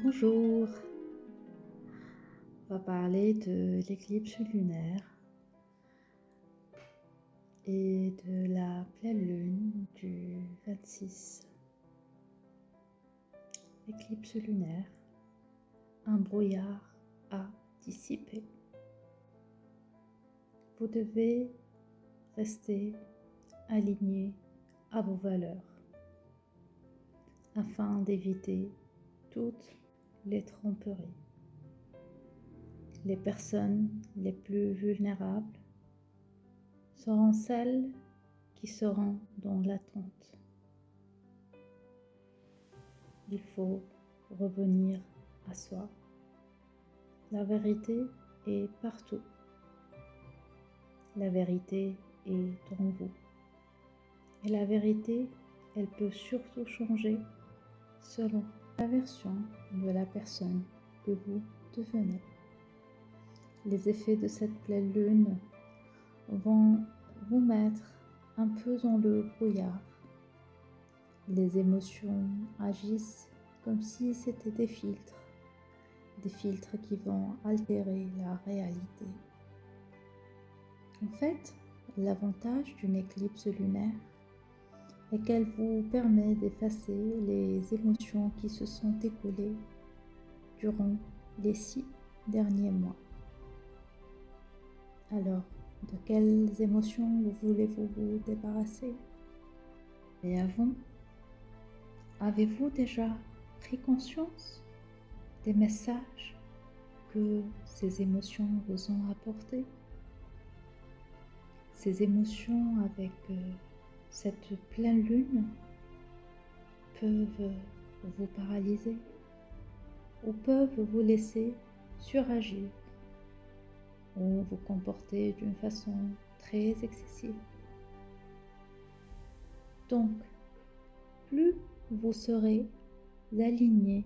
Bonjour, on va parler de l'éclipse lunaire et de la pleine lune du 26. L'éclipse lunaire, un brouillard à dissiper. Vous devez rester aligné à vos valeurs afin d'éviter toutes les tromperies. Les personnes les plus vulnérables seront celles qui seront dans l'attente. Il faut revenir à soi. La vérité est partout. La vérité est en vous. Et la vérité, elle peut surtout changer selon la version de la personne que vous devenez. Les effets de cette pleine lune vont vous mettre un peu dans le brouillard. Les émotions agissent comme si c'était des filtres qui vont altérer la réalité. En fait, l'avantage d'une éclipse lunaire est qu'elle vous permet d'effacer les émotions qui se sont écoulées durant les 6 derniers mois. Alors, de quelles émotions voulez-vous vous débarrasser? Et avant, avez-vous déjà pris conscience des messages que ces émotions vous ont apportés? Ces émotions avec cette pleine lune peuvent vous paralyser ou peuvent vous laisser suragir ou vous comporter d'une façon très excessive. Donc, plus vous serez aligné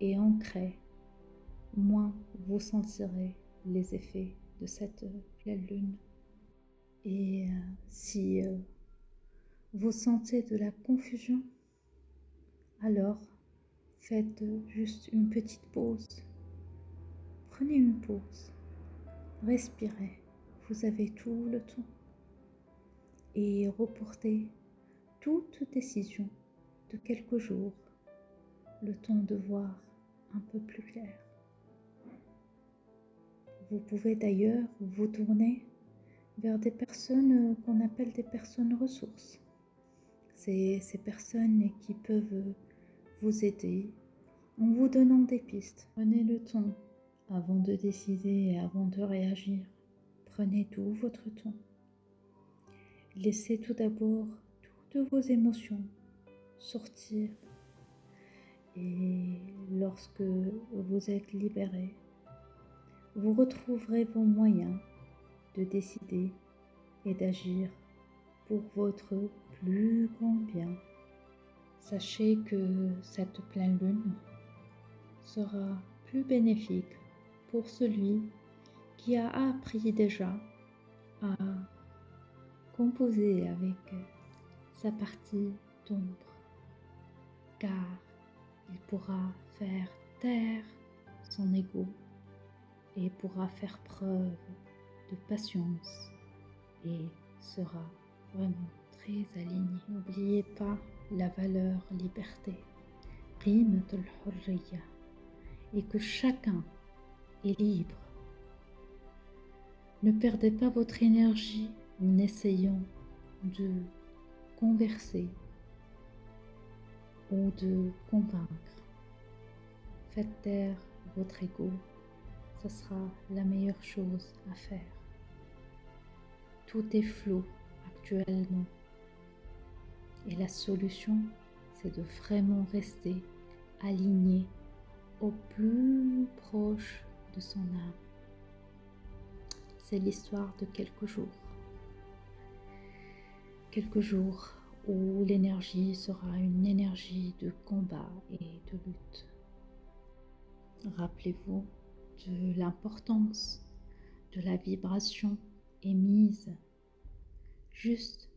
et ancré, moins vous sentirez les effets de cette pleine lune. Et si vous sentez de la confusion, alors faites juste une petite pause. Prenez une pause. Respirez. Vous avez tout le temps. Et reportez toute décision de quelques jours, le temps de voir un peu plus clair. Vous pouvez d'ailleurs vous tourner vers des personnes qu'on appelle des personnes ressources. C'est ces personnes qui peuvent vous aider en vous donnant des pistes. Prenez le temps avant de décider et avant de réagir. Prenez tout votre temps. Laissez tout d'abord toutes vos émotions sortir. Et lorsque vous êtes libéré, vous retrouverez vos moyens de décider et d'agir pour votre plus grand bien. Sachez que cette pleine lune sera plus bénéfique pour celui qui a appris déjà à composer avec sa partie d'ombre, car il pourra faire taire son ego et pourra faire preuve de patience et sera vraiment très aligné. N'oubliez pas la valeur liberté, قيمة الحرية, et que chacun est libre. Ne perdez pas votre énergie en essayant de converser ou de convaincre. Faites taire votre ego, ce sera la meilleure chose à faire. Tout est flou actuellement et la solution, c'est de vraiment rester aligné au plus proche de son âme. C'est l'histoire de quelques jours où l'énergie sera une énergie de combat et de lutte. Rappelez-vous de l'importance de la vibration émise. Juste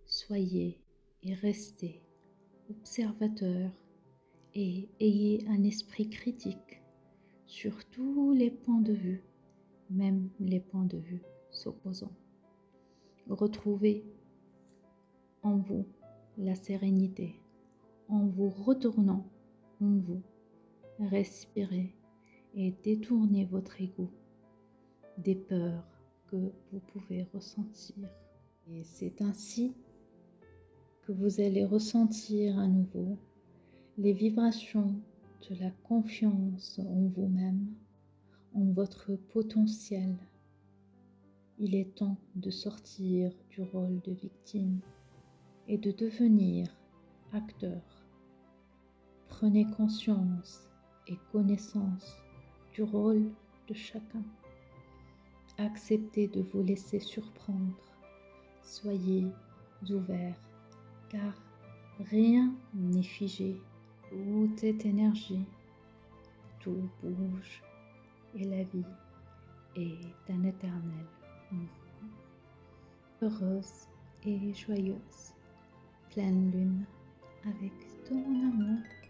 soyez et restez observateur et ayez un esprit critique sur tous les points de vue, même les points de vue s'opposant. Retrouvez en vous la sérénité, en vous retournant en vous, respirez et détournez votre ego des peurs que vous pouvez ressentir. Et c'est ainsi que vous allez ressentir à nouveau les vibrations de la confiance en vous-même, en votre potentiel. Il est temps de sortir du rôle de victime et de devenir acteur. Prenez conscience et connaissance du rôle de chacun. Acceptez de vous laisser surprendre. Soyez ouverts, car rien n'est figé. Tout est énergie, tout bouge et la vie est un éternel mouvement. Heureuse et joyeuse, pleine lune avec tout mon amour.